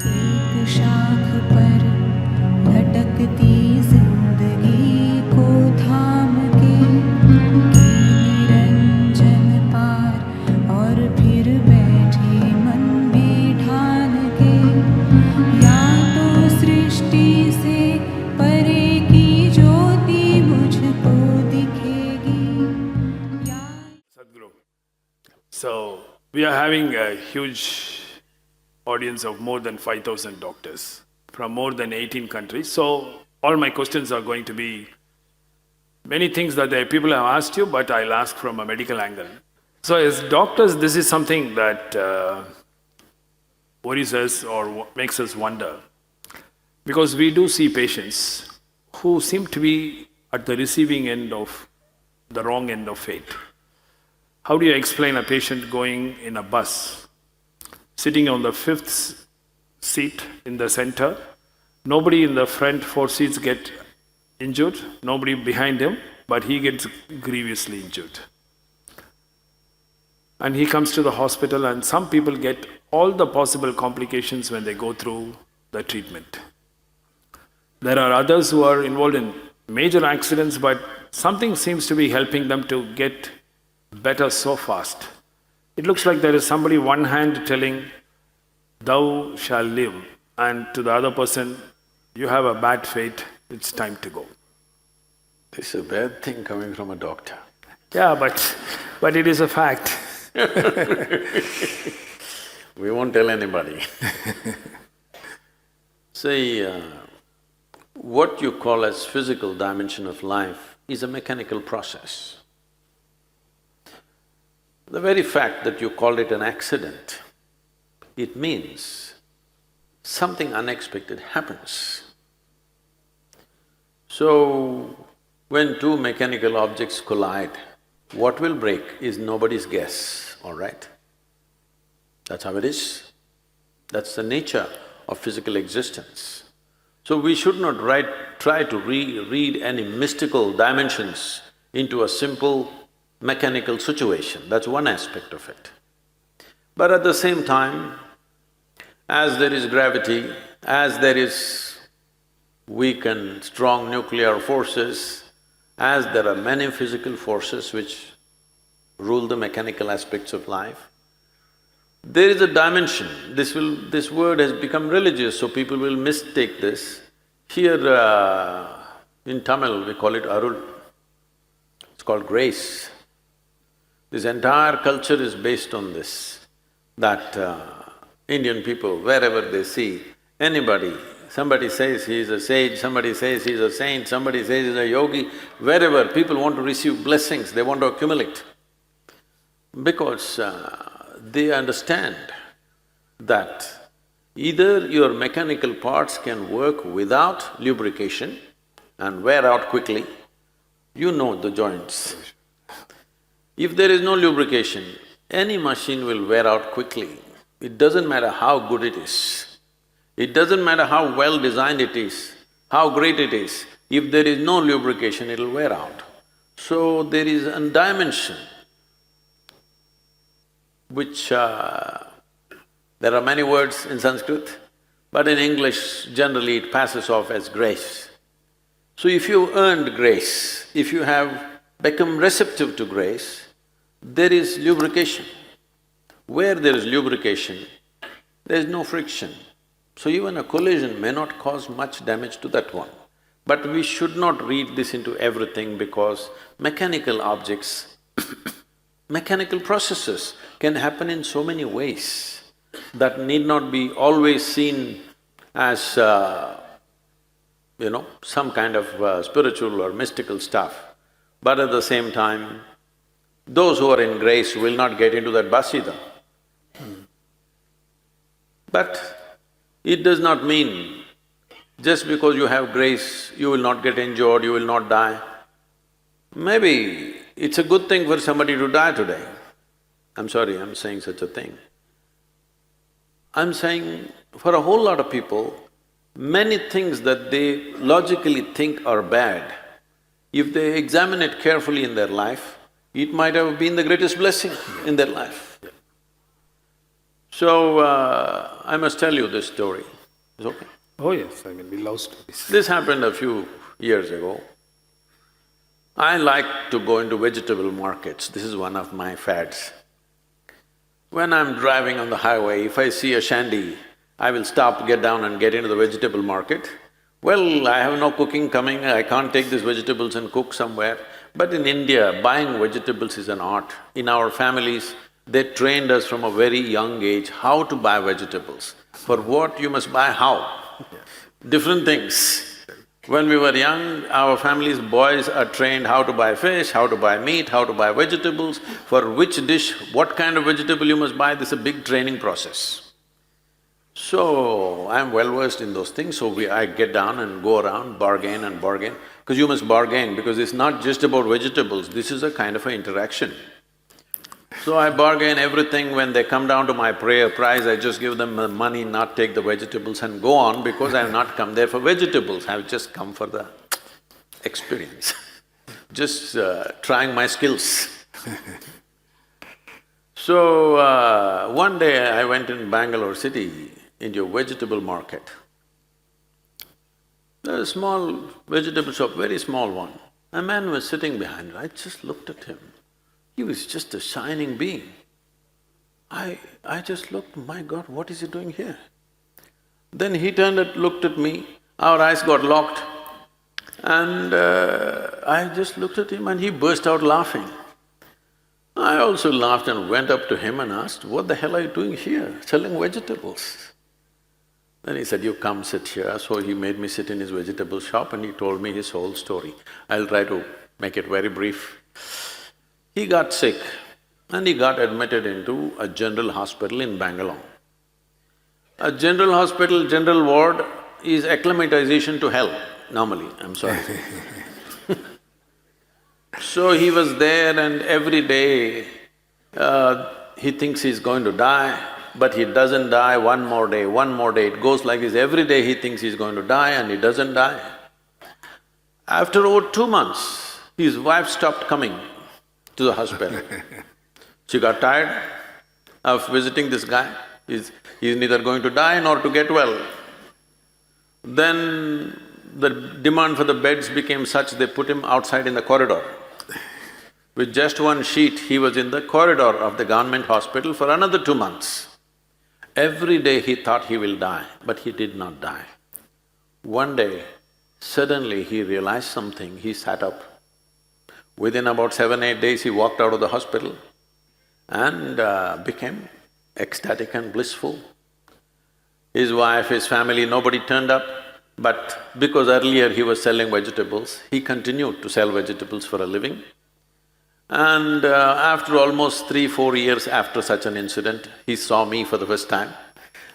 एक शाख पर लटकती जिंदगी को थाम के निरंजन पार और फिर बैठे मन में ठान के या तो सृष्टि से परे की ज्योति मुझको दिखेगी या Sadhguru. So, we are having a huge audience of more than 5,000 doctors from more than 18 countries. So, all my questions are going to be many things that the people have asked you, but I'll ask from a medical angle. So, as doctors, this is something that worries us or makes us wonder. Because we do see patients who seem to be at the receiving end of the wrong end of fate. How do you explain a patient going in a bus, sitting on the fifth seat in the center? Nobody in the front four seats get injured, nobody behind him, but he gets grievously injured. And he comes to the hospital, and some people get all the possible complications when they go through the treatment. There are others who are involved in major accidents, but something seems to be helping them to get better so fast. It looks like there is somebody, one hand telling, "Thou shall live," and to the other person, "You have a bad fate, it's time to go." This is a bad thing coming from a doctor. Yeah, but it is a fact. We won't tell anybody. See, what you call as physical dimension of life is a mechanical process. The very fact that you called it an accident, it means something unexpected happens. So, when two mechanical objects collide, what will break is nobody's guess, all right? That's how it is. That's the nature of physical existence. So we should not try to read any mystical dimensions into a simple mechanical situation, that's one aspect of it. But at the same time, as there is gravity, as there is weak and strong nuclear forces, as there are many physical forces which rule the mechanical aspects of life, there is a dimension. This word has become religious, so people will mistake this. Here in Tamil we call it Arul, it's called grace. This entire culture is based on this, that Indian people, wherever they see anybody, somebody says he is a sage, somebody says he is a saint, somebody says he is a yogi, wherever people want to receive blessings, they want to accumulate. Because they understand that either your mechanical parts can work without lubrication and wear out quickly, you know the joints. If there is no lubrication, any machine will wear out quickly. It doesn't matter how good it is. It doesn't matter how well designed it is, how great it is. If there is no lubrication, it'll wear out. So there is a dimension which… there are many words in Sanskrit, but in English generally it passes off as grace. So if you earned grace, if you have become receptive to grace, there is lubrication. Where there is lubrication, there is no friction. So even a collision may not cause much damage to that one. But we should not read this into everything because mechanical objects, mechanical processes can happen in so many ways that need not be always seen as, some kind of spiritual or mystical stuff. But at the same time, those who are in grace will not get into that bus either. But it does not mean just because you have grace, you will not get injured, you will not die. Maybe it's a good thing for somebody to die today. I'm sorry, I'm saying such a thing. I'm saying for a whole lot of people, many things that they logically think are bad, if they examine it carefully in their life, it might have been the greatest blessing in their life. So, I must tell you this story. Is okay? Oh yes, I mean, we love stories. This happened a few years ago. I like to go into vegetable markets, this is one of my fads. When I'm driving on the highway, if I see a shandy, I will stop, get down and get into the vegetable market. Well, I have no cooking coming, I can't take these vegetables and cook somewhere. But in India, buying vegetables is an art. In our families, they trained us from a very young age how to buy vegetables. For what you must buy how. Different things. When we were young, our family's boys are trained how to buy fish, how to buy meat, how to buy vegetables, for which dish, what kind of vegetable you must buy, this is a big training process. So, I'm well versed in those things, so I get down and go around, bargain, because you must bargain, because it's not just about vegetables, this is a kind of an interaction. So I bargain everything. When they come down to my price, I just give them the money, not take the vegetables and go on, because I have not come there for vegetables, I have just come for the experience, just trying my skills. So, one day I went in Bangalore city into a vegetable market. There was a small vegetable shop, very small one. A man was sitting behind, I just looked at him. He was just a shining being. I just looked, my God, what is he doing here? Then he turned and looked at me, our eyes got locked, and I just looked at him and he burst out laughing. I also laughed and went up to him and asked, what the hell are you doing here, selling vegetables? Then he said, you come sit here. So he made me sit in his vegetable shop and he told me his whole story. I'll try to make it very brief. He got sick and he got admitted into a general hospital in Bangalore. A general hospital, general ward is acclimatization to hell, normally, I'm sorry. So he was there and every day he thinks he's going to die, but he doesn't die. One more day, it goes like this. Every day he thinks he's going to die and he doesn't die. After over 2 months, his wife stopped coming to the hospital. She got tired of visiting this guy. He's neither going to die nor to get well. Then the demand for the beds became such, they put him outside in the corridor. With just one sheet, he was in the corridor of the government hospital for another 2 months. Every day he thought he will die, but he did not die. One day, suddenly he realized something, he sat up. Within about 7-8 days, he walked out of the hospital and became ecstatic and blissful. His wife, his family, nobody turned up, but because earlier he was selling vegetables, he continued to sell vegetables for a living. And after almost 3-4 years after such an incident, he saw me for the first time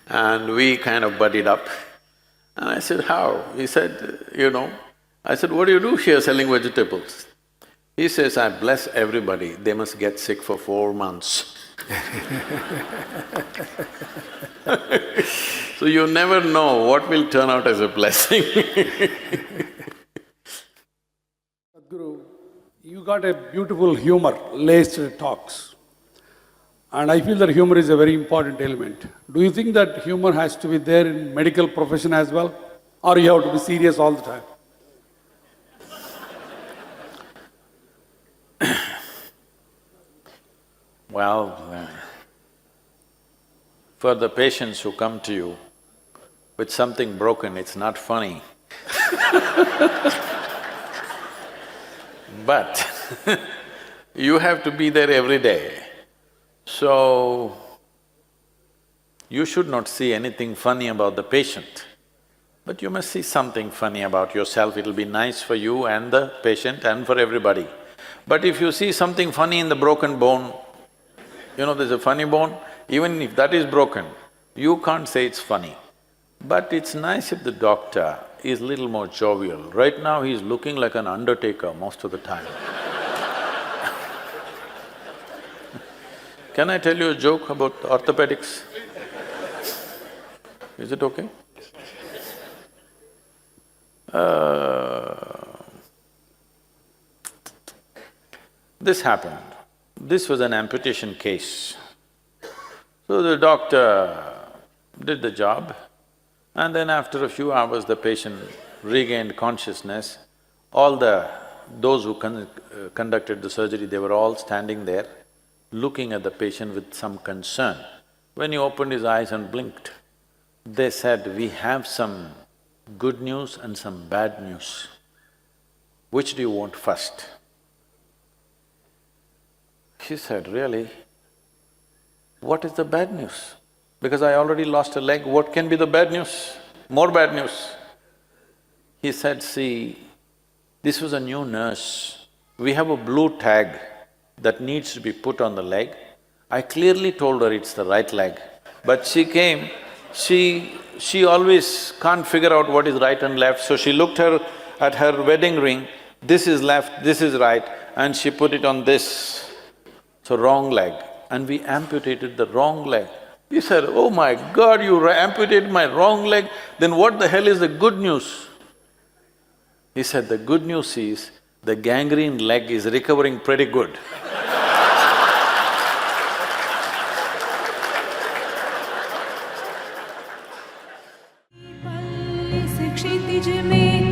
and we kind of buddied up. And I said, how? He said, I said, what do you do here selling vegetables? He says, I bless everybody, they must get sick for 4 months. So you never know what will turn out as a blessing. Sadhguru, you got a beautiful humor-laced talks. And I feel that humor is a very important element. Do you think that humor has to be there in medical profession as well? Or you have to be serious all the time? Well, for the patients who come to you with something broken, it's not funny. But you have to be there every day. So, you should not see anything funny about the patient, but you must see something funny about yourself. It'll be nice for you and the patient and for everybody. But if you see something funny in the broken bone, there's a funny bone, even if that is broken, you can't say it's funny. But it's nice if the doctor is little more jovial. Right now he's looking like an undertaker most of the time. Can I tell you a joke about orthopedics? Is it okay? This happened. This was an amputation case. So the doctor did the job, and then after a few hours the patient regained consciousness. Those who conducted the surgery, they were all standing there, looking at the patient with some concern. When he opened his eyes and blinked, they said, "We have some good news and some bad news. Which do you want first?" He said, "Really? What is the bad news? Because I already lost a leg, what can be the bad news? More bad news." He said, "See, this was a new nurse. We have a blue tag that needs to be put on the leg. I clearly told her it's the right leg, but she came, she always can't figure out what is right and left, so she looked at her wedding ring, this is left, this is right, and she put it on this, so wrong leg, and we amputated the wrong leg." He said, "Oh my God, you amputated my wrong leg, then what the hell is the good news?" He said, "The good news is, the gangrene leg is recovering pretty good." क्षितिज में